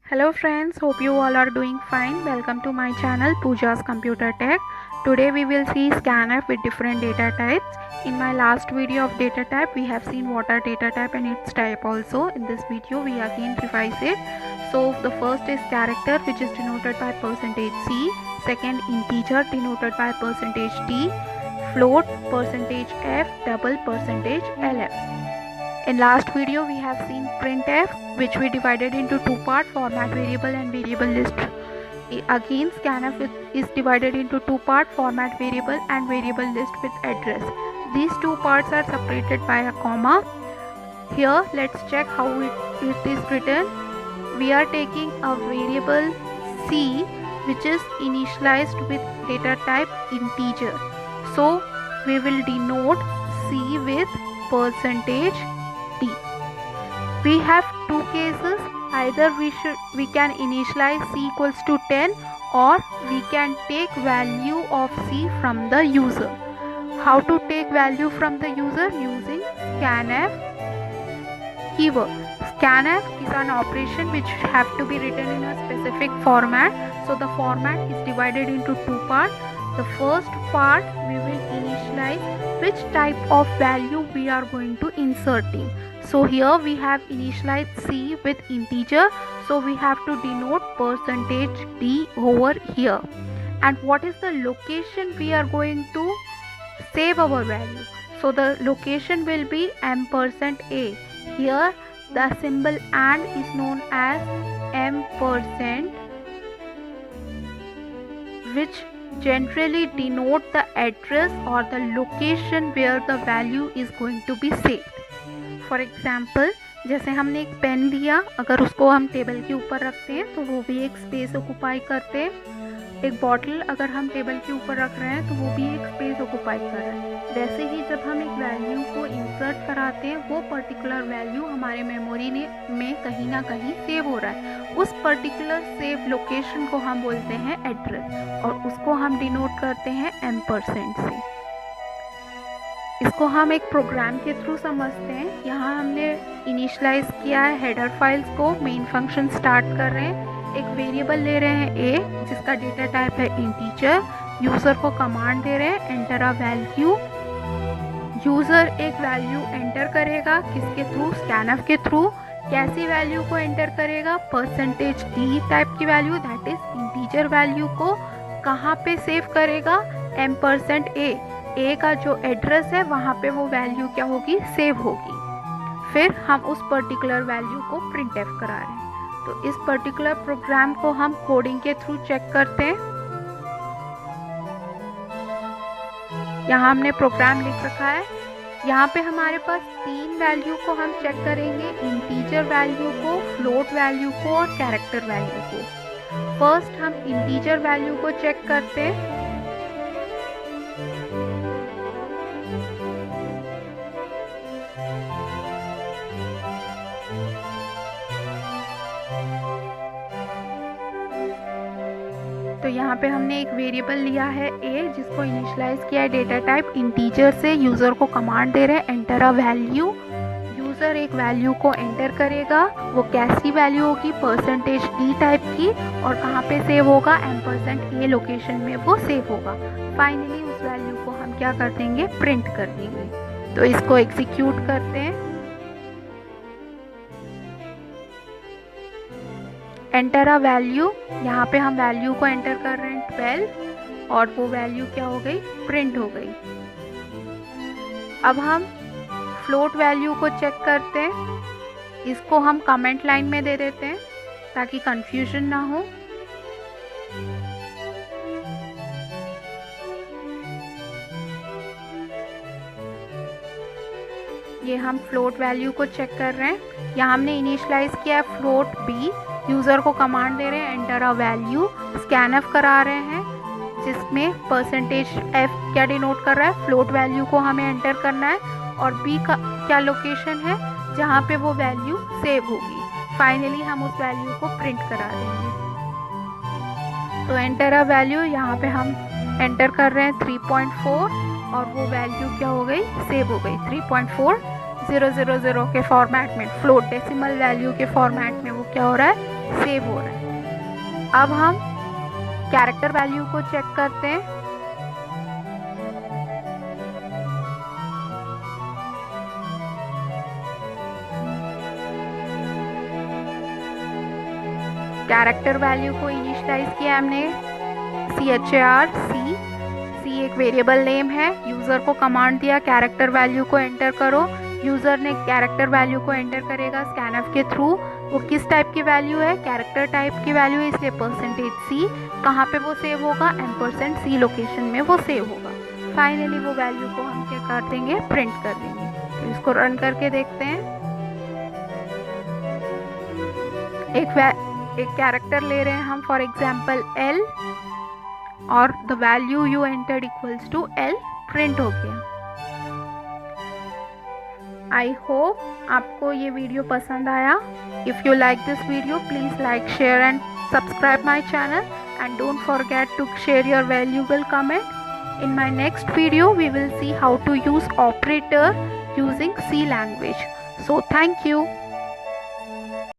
Hello friends, hope you all are doing fine. Welcome to my channel Pooja's Computer Tech. Today we will see scanf with different data types. In my last video of data type, we have seen what are data type and its type also. In this video, we again revise it. So the first is character, which is denoted by %C. Second, integer denoted by %D. Float, %F, double, %LF. In last video we have seen printf, which we divided into two parts, format variable and variable list. Again scanf is divided into two parts, format variable and variable list with address. These two parts are separated by a comma. Here let's check how it is written. We are taking a variable c which is initialized with data type integer. So we will denote c with %D. We have two cases. Either we can initialize c equals to 10 or we can take value of c from the user. How to take value from the user? Using scanf keyword. Scanf is an operation which have to be written in a specific format. So the format is divided into two parts. The first part we will initialize which type of value we are going to insert in. So here we have initialized c with integer, so we have to denote %D over here. And what is the location we are going to save our value? So the location will be %A. Here the symbol AND is known as %, which generally denote the address or the location where the value is going to be saved. For example, जैसे हमने एक pen लिया, अगर उसको हम table के ऊपर रखते हैं तो वो भी एक स्पेस ऑक्युपाई करते हैं। एक बॉटल अगर हम टेबल के ऊपर रख रहे हैं तो वो भी एक स्पेस ऑक्युपाई कर रहा है। वैसे ही जब हम एक वैल्यू को इंसर्ट कराते हैं, वो पर्टिकुलर वैल्यू हमारे मेमोरी में कहीं ना कहीं सेव हो रहा है। उस पर्टिकुलर सेव लोकेशन को हम बोलते हैं एड्रेस और उसको हम डिनोट करते हैं %, से। इसको हम एक प्रोग्राम के थ्रू समझते हैं। यहाँ हमने इनिशियलाइज किया है हेडर फाइल्स को, मेन फंक्शन स्टार्ट कर रहे हैं, एक वेरिएबल ले रहे हैं a जिसका डेटा टाइप है इंटीजर। यूज़र को कमांड दे रहे हैं एंटर अ वैल्यू। यूज़र एक वैल्यू एंटर करेगा, किसके थ्रू? स्कैनफ के थ्रू। कैसी वैल्यू को एंटर करेगा? %D टाइप की value, that is integer value को कहाँ पे सेव करेगा? %A का जो एड्रेस है वहाँ पे वो वैल्यू क्या होगी? सेव होगी। फिर हम उस पर्टिकुलर वैल्यू को printf करा रहे हैं। तो इस पर्टिकुलर प्रोग्राम को हम कोडिंग के थ्रू चेक करते हैं। यहाँ हमने प्रोग्राम लिख रखा है। यहाँ पे हमारे पास तीन वैल्यू को हम चेक करेंगे, इंटीजर वैल्यू को, फ्लोट वैल्यू को और कैरेक्टर वैल्यू को। फर्स्ट हम इंटीजर वैल्यू को चेक करते हैं। तो यहाँ पे हमने एक वेरिएबल लिया है a जिसको इनिशियलाइज किया है डेटा टाइप इंटीजर से। यूज़र को कमांड दे रहे हैं एंटर अ वैल्यू। यूज़र एक वैल्यू को एंटर करेगा, वो कैसी वैल्यू होगी? %D टाइप की, और कहाँ पे सेव होगा? %A लोकेशन में वो सेव होगा। फाइनली उस वैल्यू को हम क्या कर देंगे? प्रिंट कर देंगे। तो इसको एग्जीक्यूट करते हैं। एंटर अ वैल्यू, यहाँ पे हम वैल्यू को एंटर कर रहे हैं 12 और वो वैल्यू क्या हो गई? प्रिंट हो गई। अब हम फ्लोट वैल्यू को चेक करते हैं। इसको हम कमेंट लाइन में दे देते हैं ताकि कंफ्यूजन ना हो। ये हम फ्लोट वैल्यू को चेक कर रहे हैं। यहाँ हमने इनिशियलाइज किया है फ्लोट b। यूज़र को कमांड दे रहे हैं एंटर अ वैल्यू। स्कैनफ करा रहे हैं जिसमें %F क्या डिनोट कर रहा है? फ्लोट वैल्यू को हमें एंटर करना है और b का क्या लोकेशन है जहाँ पे वो वैल्यू सेव होगी। फाइनली हम उस वैल्यू को प्रिंट करा देंगे। तो एंटर अ वैल्यू, यहाँ पे हम एंटर कर रहे हैं 3.4 और वो वैल्यू क्या हो गई? सेव हो गई। 3.4000 के फॉर्मेट में, फ्लोट डेसिमल वैल्यू के फॉर्मेट में वो क्या हो रहा है? सेव हो रहा है। अब हम कैरेक्टर वैल्यू को चेक करते हैं। कैरेक्टर वैल्यू को इनिशियलाइज किया हमने char सी एक वेरिएबल नेम है। यूज़र को कमांड दिया कैरेक्टर वैल्यू को एंटर करो। यूज़र ने कैरेक्टर वैल्यू को एंटर करेगा स्कैनफ के थ्रू। वो किस टाइप की वैल्यू है, कैरेक्टर टाइप की वैल्यू है, इसलिए %c। कहाँ पे वो सेव होगा, %c लोकेशन में वो सेव होगा। फाइनली वो वैल्यू को हम क्या कर देंगे, प्रिंट कर देंगे। तो इसको रन करके देखते हैं। एक कैरेक्टर ले रहे हैं हम, फॉर एग्जाम्पल L, और the value you entered equals to L print हो गया। आई होप आपको ये वीडियो पसंद आया। If you like this video please like, share and subscribe my channel, and don't forget to share your valuable comment. In my next video we will see how to use operator using C language. So thank you.